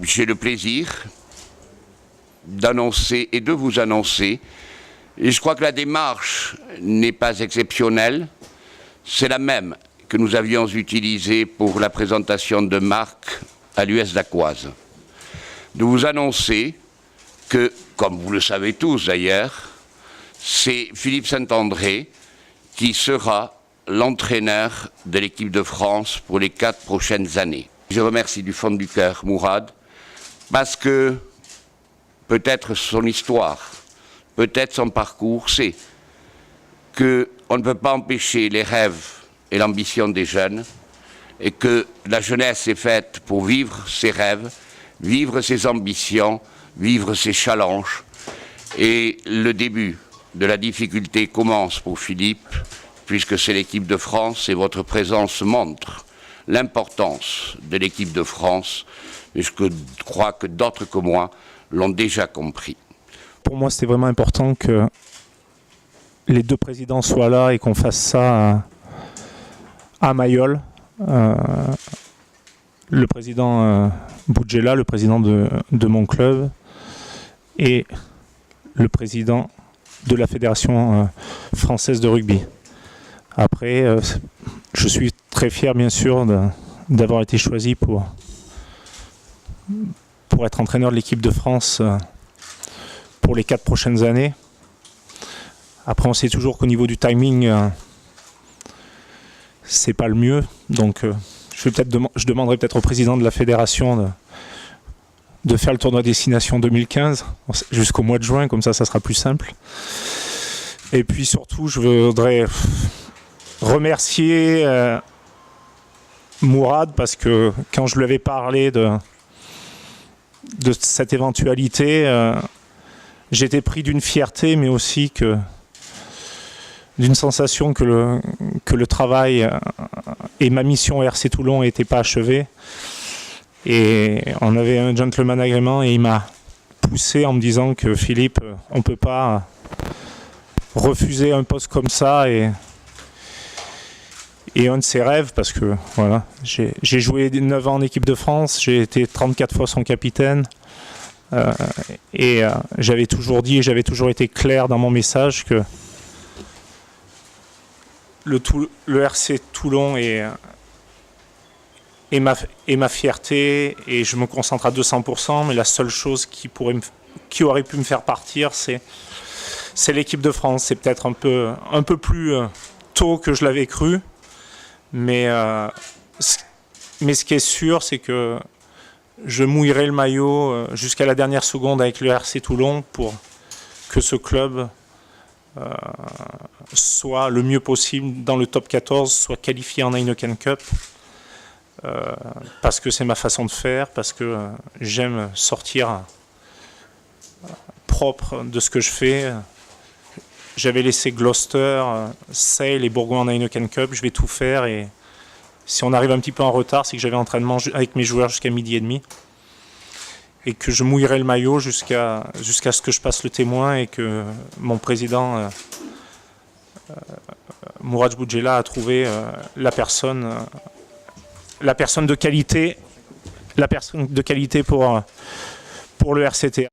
j'ai le plaisir d'annoncer et de vous annoncer, et je crois que la démarche n'est pas exceptionnelle, c'est la même que nous avions utilisée pour la présentation de Marc à l'US Dacquoise. De vous annoncer que, comme vous le savez tous d'ailleurs, c'est Philippe Saint-André qui sera l'entraîneur de l'équipe de France pour les 4 prochaines années. Je remercie du fond du cœur Mourad, parce que peut-être son histoire, peut-être son parcours, c'est qu'on ne peut pas empêcher les rêves et l'ambition des jeunes, et que la jeunesse est faite pour vivre ses rêves, vivre ses ambitions, vivre ses challenges. Et le début de la difficulté commence pour Philippe, puisque c'est l'équipe de France et votre présence montre l'importance de l'équipe de France, et je crois que d'autres que moi l'ont déjà compris. Pour moi, c'était vraiment important que les deux présidents soient là et qu'on fasse ça à Mayol. Le président Boudjela, le président de mon club, et le président de la Fédération française de rugby. Après, je suis très fier, bien sûr, d'avoir été choisi pour être entraîneur de l'équipe de France pour les 4 prochaines années. Après, on sait toujours qu'au niveau du timing, c'est pas le mieux. Donc, je demanderai peut-être au président de la fédération de faire le tournoi Destination 2015 jusqu'au mois de juin, comme ça sera plus simple. Et puis surtout, je voudrais remercier Mourad, parce que quand je lui avais parlé de cette éventualité, j'étais pris d'une fierté, mais aussi d'une sensation que le travail et ma mission au RC Toulon n'étaient pas achevés. Et on avait un gentleman agreement et il m'a poussé en me disant que Philippe, on ne peut pas refuser un poste comme ça et un de ses rêves, parce que voilà, j'ai joué 9 ans en équipe de France, j'ai été 34 fois son capitaine, et j'avais toujours dit et j'avais toujours été clair dans mon message que le RC Toulon est ma fierté, et je me concentre à 200%, mais la seule chose qui aurait pu me faire partir, c'est l'équipe de France. C'est peut-être un peu plus tôt que je l'avais cru, mais ce qui est sûr, c'est que je mouillerai le maillot jusqu'à la dernière seconde avec le RC Toulon pour que ce club soit le mieux possible dans le top 14, soit qualifié en Heineken Cup, parce que c'est ma façon de faire, parce que j'aime sortir propre de ce que je fais. J'avais laissé Gloucester, Sale et Bourgoin en Heineken Cup, je vais tout faire, et si on arrive un petit peu en retard, c'est que j'avais entraînement avec mes joueurs jusqu'à 12h30, et que je mouillerai le maillot jusqu'à ce que je passe le témoin, et que mon président Mourad Boudjela a trouvé la personne de qualité pour le RCT.